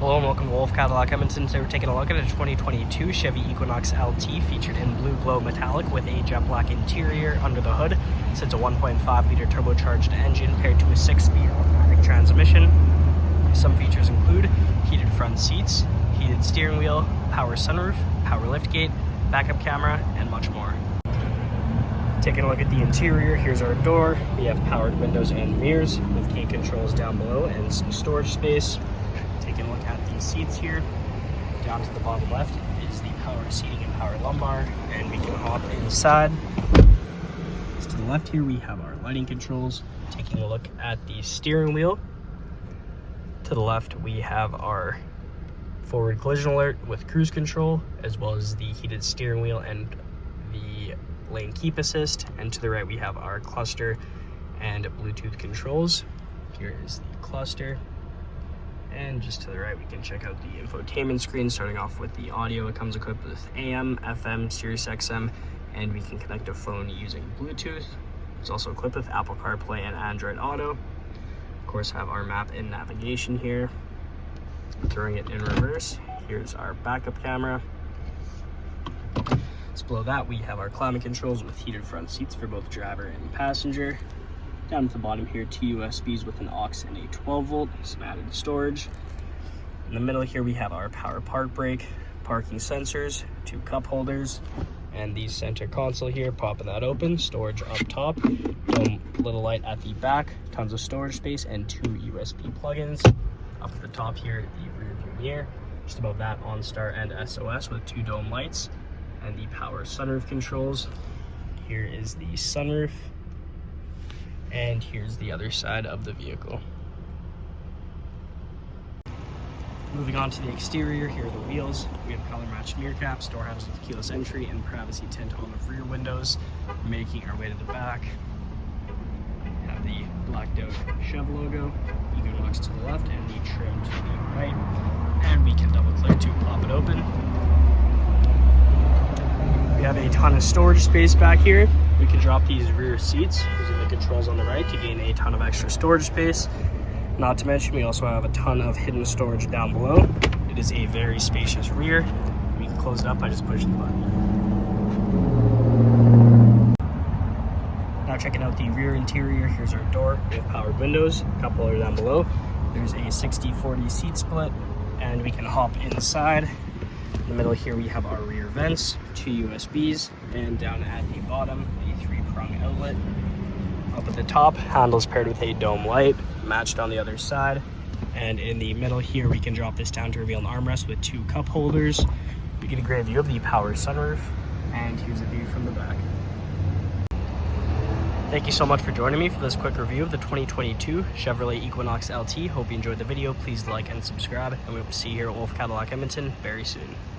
Hello and welcome to Wolfe Cadillac Edmonton. Today we're taking a look at a 2022 Chevy Equinox LT featured in blue glow metallic with a jet black interior under the hood. Sits a 1.5 liter turbocharged engine paired to a 6-speed automatic transmission. Some features include heated front seats, heated steering wheel, power sunroof, power liftgate, backup camera, and much more. Taking a look at the interior, here's our door. We have powered windows and mirrors with gate controls down below and some storage space. Taking a look at the seats here, down to the bottom left is the power seating and power lumbar, and we can hop inside. To the left here we have our lighting controls. Taking a look at the steering wheel, to the left we have our forward collision alert with cruise control, as well as the heated steering wheel and the lane keep assist, and to the right we have our cluster and Bluetooth controls. Here is the cluster. And just to the right, we can check out the infotainment screen. Starting off with the audio, it comes equipped with AM, FM, Sirius XM, and we can connect a phone using Bluetooth. It's also equipped with Apple CarPlay and Android Auto. Of course, have our map and navigation here. Throwing it in reverse, here's our backup camera. Just below that, we have our climate controls with heated front seats for both driver and passenger. Down at the bottom here, 2 USBs with an aux and a 12 volt, some added storage. In the middle here, we have our power park brake, parking sensors, 2 cup holders, and the center console here, popping that open, storage up top, little light at the back, tons of storage space, and 2 USB plugins. Up at the top here, the rear view mirror. Just above that, OnStar and SOS with 2 dome lights, and the power sunroof controls. Here is the sunroof. And here's the other side of the vehicle. Moving on to the exterior, here are the wheels. We have color matched mirror caps, door handles with keyless entry, and privacy tint on the rear windows. Making our way to the back, we have the blacked out Chev logo, Equinox to the left, and the trim to the right. And we can double click to pop it open. We have a ton of storage space back here. We can drop these rear seats using the controls on the right to gain a ton of extra storage space. Not to mention, we also have a ton of hidden storage down below. It is a very spacious rear. We can close it up by just pushing the button. Now checking out the rear interior, here's our door. We have powered windows, a cup holder down below. There's a 60-40 seat split, and we can hop inside. In the middle here we have our rear vents, 2 USBs, and down at the bottom, a 3-prong outlet. Up at the top, handles paired with a dome light, matched on the other side. And in the middle here, we can drop this down to reveal an armrest with 2 cup holders. We get a great view of the power sunroof, and here's a view from the back. Thank you so much for joining me for this quick review of the 2022 Chevrolet Equinox LT. Hope you enjoyed the video. Please like and subscribe, and we hope to see you here at Wolfe Cadillac Edmonton very soon.